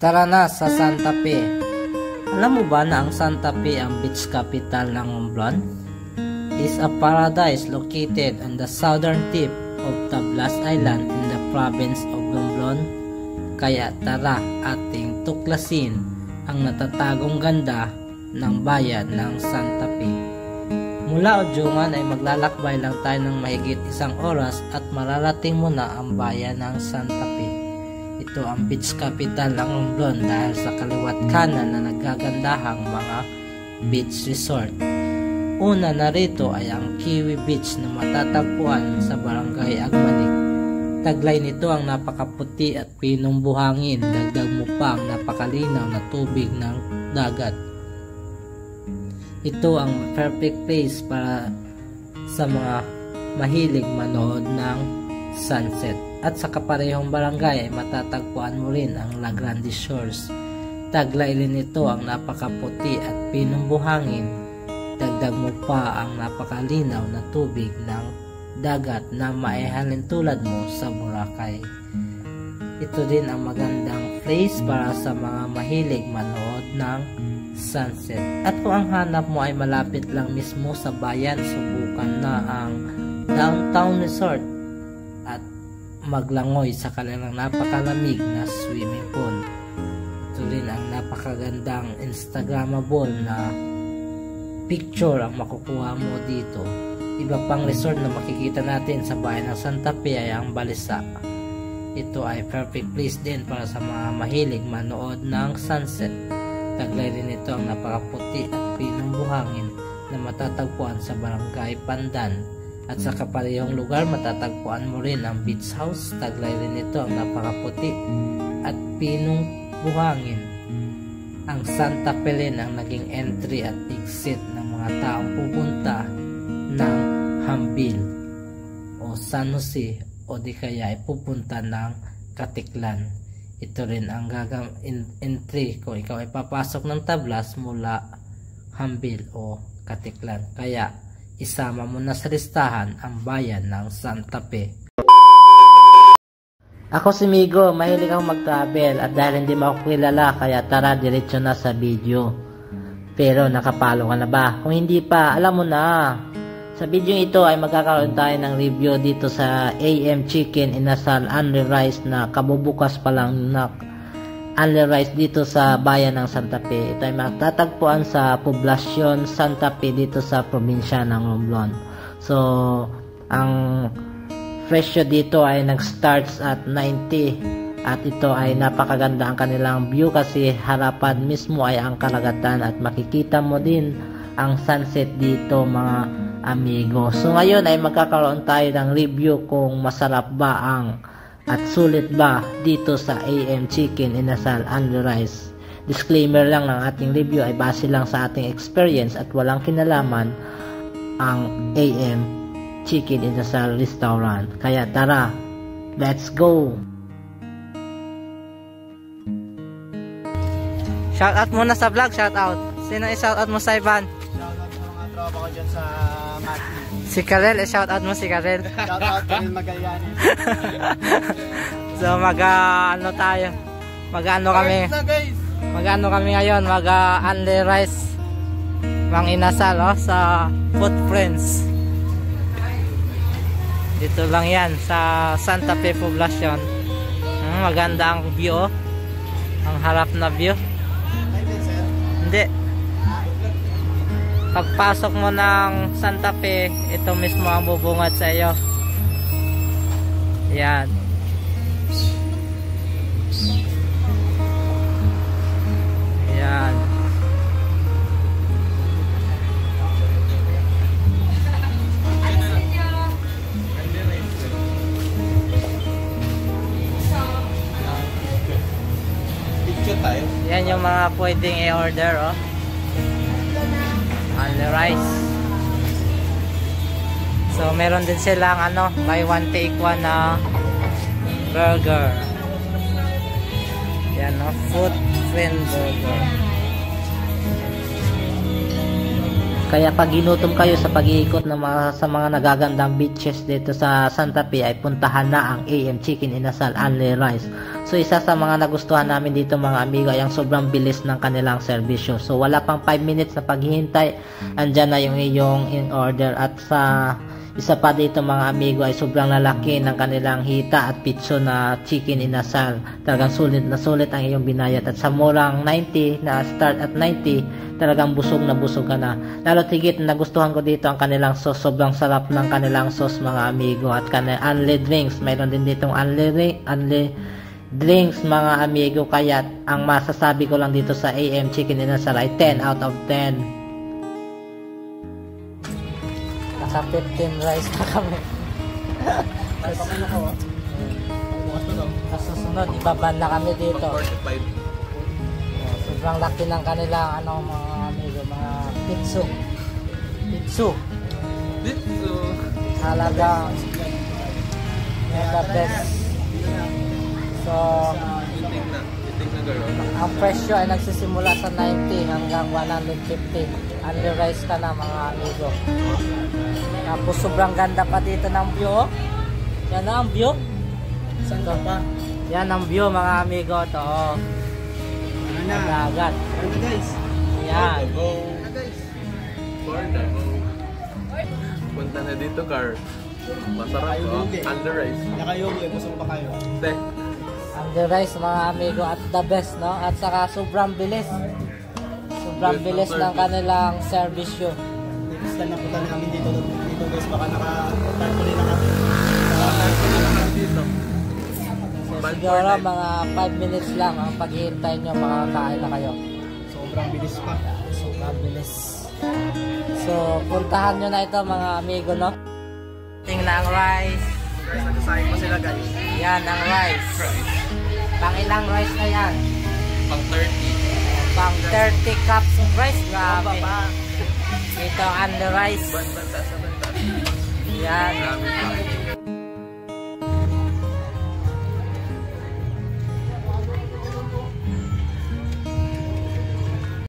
Tara na sa Santa Fe. Alam mo ba na ang Santa Fe ang beach capital ng Romblon? It is a paradise located on the southern tip of Tablas Island in the province of Romblon. Kaya tara ating tuklasin ang natatagong ganda ng bayan ng Santa Fe. Mula Ojungan ay maglalakbay lang tayo ng mahigit 1 oras at mararating mo na ang bayan ng Santa Fe. Ito ang beach capital ng Romblon dahil sa kaliwat kanan na nagagandahang mga beach resort. Una na rito ay ang Kiwi Beach na matatagpuan sa Barangay Agmanik. Taglay nito ang napakaputi at pinong buhangin, dagdag mo pa ang napakalinaw na tubig ng dagat. Ito ang perfect place para sa mga mahilig manood ng sunset. At sa kaparehong barangay ay matatagpuan mo rin ang La Grande Shores. Taglay rin ito ang napakaputi at pinong buhangin, dagdag mo pa ang napakalinaw na tubig ng dagat na maihalin tulad mo sa Boracay. Ito din ang magandang place para sa mga mahilig manood ng sunset. At kung ang hanap mo ay malapit lang mismo sa bayan, subukan na ang Downtown Resort at maglangoy sa kanilang napakalamig na swimming pool. Ito rin ang napakagandang Instagrammable na picture ang makukuha mo dito. Iba pang resort na makikita natin sa bayan ng Santa Fe ay ang Balisa. Ito ay perfect place din para sa mga mahilig manood ng sunset. Taglay rin ito ang napakaputi at pinong buhangin na matatagpuan sa Barangay Pandan. At sa kaparehong lugar matatagpuan mo rin ang beach house. Taglay rin ito ang napakaputi at pinong buhangin. Ang Santa Fe rin ang naging entry at exit ng mga taong pupunta ng Hambil o San Jose o di kaya ay pupunta ng Katiklan. Ito rin ang entry kung ikaw ay papasok ng Tablas mula Hambil o Katiklan. Kaya isama mo na sa listahan ang bayan ng Santa Fe. Ako si Migo, mahilig akong mag-travel at dahil hindi mo ako kilala kaya tara diretso na sa video. Pero nakapalo ka na ba? Kung hindi pa, alam mo na. Sa video ito ay magkakaroon tayo ng review dito sa AM Chicken Inasal Only Rice na kabubukas pa lang na Only Rice dito sa bayan ng Santa Fe. Ito ay matatagpuan sa Poblacion Santa Fe dito sa probinsya ng Romblon. So, ang presyo dito ay nag-starts at 90 at ito ay napakaganda ang kanilang view kasi harapan mismo ay ang karagatan at makikita mo din ang sunset dito mga amigo. So, ngayon ay magkakaroon tayo ng review kung masarap ba ang at sulit ba dito sa AM Chicken Inasal Only Rice. Disclaimer lang ng ating review ay base lang sa ating experience at walang kinalaman ang AM Chicken Inasal Restaurant. Kaya tara, let's go! Shoutout muna sa vlog, shoutout. Sino i-shoutout mo sa Ivan? Shoutout sa mga tropa ko dyan sa Mati. Si Karel, i-shoutout mo si Karel. Shoutout Karel Magallanes. So ano tayo? Mag-ano kami? Mag-ano kami ngayon? Only Rice Mang Inasal sa Footprints. Dito lang yan sa Santa Fe Poblacion. Maganda ang view. Ang harap na view. Hindi. Pagpasok mo ng Santa Fe, ito mismo ang bubungad sa iyo. Yan. Yan. Yan yung mga pwedeng i-order, oh. Only rice. So, meron din silang buy one take one na burger. Yan, Footprint burger. Kaya pag ginutom kayo sa pag-iikot sa mga nagagandang beaches dito sa Santa Fe ay puntahan na ang AM Chicken Inasal Only Rice. So isa sa mga nagustuhan namin dito mga amigo ay ang sobrang bilis ng kanilang serbisyo. So wala pang 5 minutes na paghihintay, andyan na yung iyong in order. At sa isa pa dito mga amigo ay sobrang lalaki ng kanilang hita at pitso na chicken inasal. Talagang sulit na sulit ang iyong binayad. At sa murang 90 na start at 90, talagang busog na busog ka na. Lalo tigit nagustuhan ko dito ang kanilang sauce. Sobrang sarap ng kanilang sauce mga amigo. At unli drinks. Mayroon din ditong unli drinks mga amigo. Kaya ang masasabi ko lang dito sa AM Chicken Inasal ay 10 out of 10. Naka 15 rice na kami. Susunod, ibaban na kami dito. Sobrang laki ng kanilang mga amigo, mga pitso. Halagang the best. So, ang presyo ay nagsisimula sa 90 hanggang 150. Only rice ka na mga amigo. Tapos sobrang ganda pa dito ng view. Oh. Yan na ang view. Saan ka pa? Yan ang view mga amigo. Ito. Oh. Ang dagat. Guys. Yan. Punta na dito, Car. Masarap ko. Under rice. Nakayogi, busog pa kayo. Hindi. Under rice mga amigo at the best, no? At saka sobrang bilis. Sobrang bilis ng kanilang servisyo. Next time na punta namin dito guys, baka naka-tarpuli na kami. Dito. So siguro mga 5 minutes lang ang paghihintay nyo, makakain na kayo. Sobrang bilis pa. Sobrang bilis. So puntahan nyo na ito mga amigo, no? Tingnan ang rice. Guys, nagsasahin pa sila guys. Yan ang rice. Pang ilang rice na yan? Pang 30. Pang 30 cups of rice. Grabe. Ito ang the rice. Bantas sa bantas. Yan.